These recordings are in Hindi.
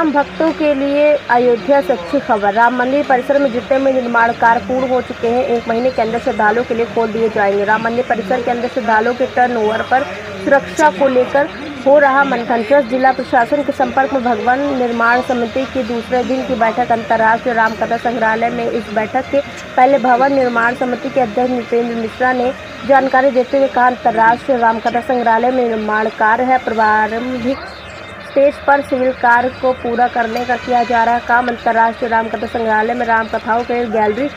राम भक्तों के लिए अयोध्या से अच्छी खबर। राम मंदिर परिसर में जितने में निर्माण कार्य पूर्ण हो चुके हैं, 1 महीने के अंदर श्रद्धालुओं के लिए खोल दिए जाएंगे। राम मंदिर परिसर के अंदर श्रद्धालुओं के टर्नओवर पर सुरक्षा को लेकर हो रहा मंथन। ट्रस्ट जिला प्रशासन के संपर्क में भवन निर्माण समिति की दूसरे दिन की बैठक। अंतर्राष्ट्रीय रामकथा संग्रहालय में इस बैठक के पहले भवन निर्माण समिति के अध्यक्ष नृपेंद्र मिश्रा ने जानकारी देते हुए कहा, अंतर्राष्ट्रीय रामकथा संग्रहालय में निर्माण कार्य है। प्रारंभिक स्टेज पर सिविल कार्य को पूरा करने का किया जा रहा है काम। अंतर्राष्ट्रीय रामकथा संग्रहालय में रामकथाओं के गैलरी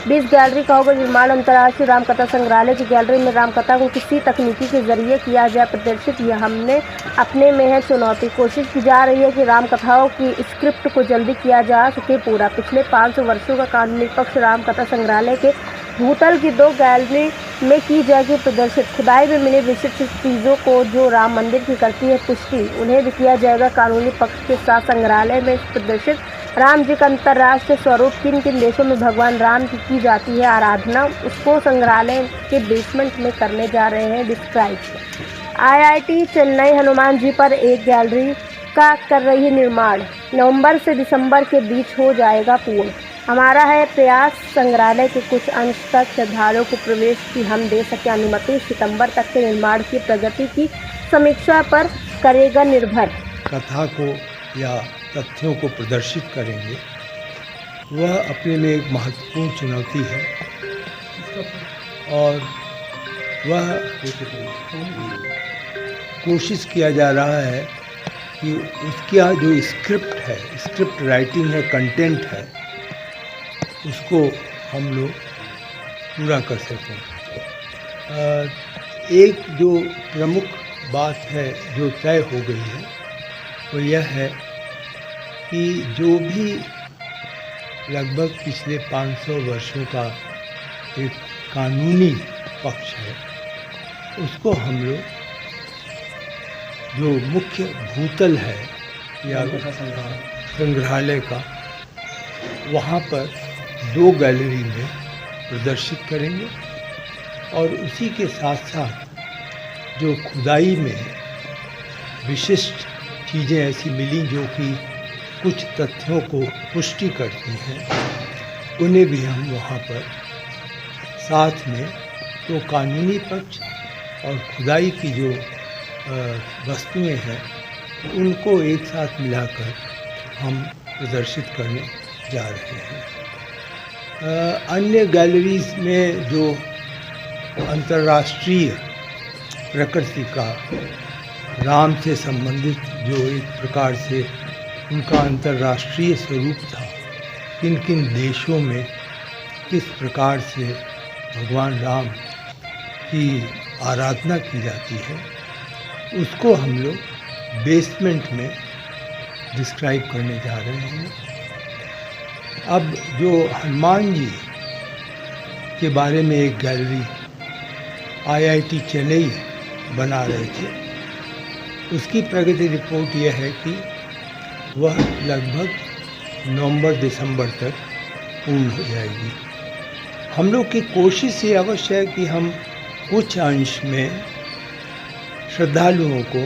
20 गैलरी का होगा निर्माण। अंतर्राष्ट्रीय रामकथा संग्रहालय की गैलरी में रामकथा को किसी तकनीकी के जरिए किया जाए प्रदर्शित, यह हमने अपने में है चुनौती। कोशिश की जा रही है कि रामकथाओं की स्क्रिप्ट को जल्दी किया जा सके पूरा। पिछले 500 वर्षों का कानूनी निष्पक्ष रामकथा संग्रहालय के भूतल की 2 गैलरी में की जाएगी प्रदर्शित। खुदाई में मिली विशिष्ट चीज़ों को जो राम मंदिर की करती है पुष्टि, उन्हें भी किया जाएगा कानूनी पक्ष के साथ। संग्रहालय में प्रदर्शित राम जी का अंतर्राष्ट्रीय स्वरूप, किन किन देशों में भगवान राम की जाती है आराधना, उसको संग्रहालय के बेसमेंट में करने जा रहे हैं डिस्क्राइब। IIT चेन्नई हनुमान जी पर एक गैलरी का कर रही है निर्माण। नवंबर से दिसंबर के बीच हो जाएगा पूर्ण। हमारा है प्रयास संग्रहालय के कुछ अंश तक श्रद्धालुओं को प्रवेश की हम दे सके अनुमति। सितंबर तक के निर्माण की प्रगति की समीक्षा पर करेगा निर्भर। कथा को या तथ्यों को प्रदर्शित करेंगे, वह अपने में एक महत्वपूर्ण चुनौती है और वह कोशिश किया जा रहा है कि उसकी जो स्क्रिप्ट राइटिंग है, कंटेंट है, उसको हम लोग पूरा कर सकें। एक जो प्रमुख बात है जो तय हो गई है वो यह है कि जो भी लगभग पिछले 500 वर्षों का एक कानूनी पक्ष है, उसको हम लोग जो मुख्य भूतल है या संग्रहालय का, वहाँ पर 2 गैलरी में प्रदर्शित करेंगे और उसी के साथ साथ जो खुदाई में विशिष्ट चीज़ें ऐसी मिली जो कि कुछ तथ्यों को पुष्टि करती हैं, उन्हें भी हम वहाँ पर साथ में तो कानूनी पक्ष और खुदाई की जो वस्तुएं हैं उनको एक साथ मिलाकर हम प्रदर्शित करने जा रहे हैं। अन्य गैलरीज में जो अंतर्राष्ट्रीय प्रकृति का राम से संबंधित जो एक प्रकार से उनका अंतर्राष्ट्रीय स्वरूप था, किन किन देशों में किस प्रकार से भगवान राम की आराधना की जाती है, उसको हम लोग बेसमेंट में डिस्क्राइब करने जा रहे हैं। अब जो हनुमान जी के बारे में एक गैलरी IIT चेन्नई बना रहे थे, उसकी प्रगति रिपोर्ट यह है कि वह लगभग नवंबर-दिसंबर तक पूर्ण हो जाएगी। हम लोग की कोशिश ये अवश्य है कि हम कुछ अंश में श्रद्धालुओं को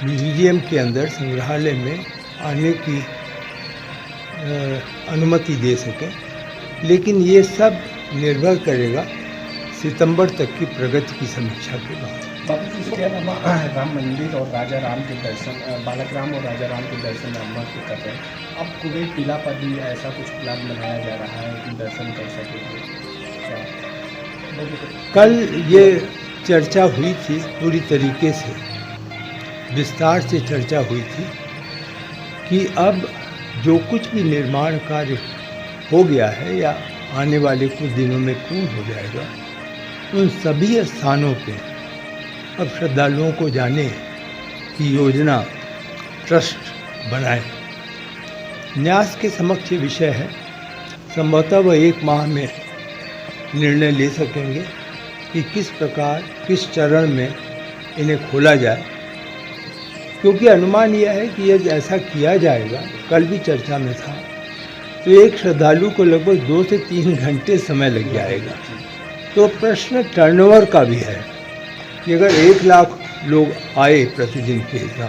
म्यूजियम के अंदर, संग्रहालय में आने की अनुमति दे सकें, लेकिन ये सब निर्भर करेगा सितंबर तक की प्रगति की समीक्षा के बाद। बाबू जी, इसके अलावा राम मंदिर और राजा राम के दर्शन, बालक राम और राजा राम के दर्शन अम्मा के कर रहे हैं। अब कुबेर किला पर भी ऐसा कुछ प्लान बनाया जा रहा है कि दर्शन कर सकेंगे। कल ये चर्चा हुई थी, पूरी तरीके से विस्तार से चर्चा हुई थी कि अब जो कुछ भी निर्माण कार्य हो गया है या आने वाले कुछ दिनों में पूर्ण हो जाएगा, उन सभी स्थानों पे अब श्रद्धालुओं को जाने की योजना ट्रस्ट बनाए। न्यास के समक्ष ये विषय है, संभवतः वह 1 माह में निर्णय ले सकेंगे कि किस प्रकार, किस चरण में इन्हें खोला जाए, क्योंकि अनुमान यह है कि यदि ऐसा किया जाएगा, कल भी चर्चा में था, तो एक श्रद्धालु को लगभग 2 से 3 घंटे समय लग जाएगा। तो प्रश्न टर्नओवर का भी है कि अगर 1 लाख लोग आए प्रतिदिन के हिसाब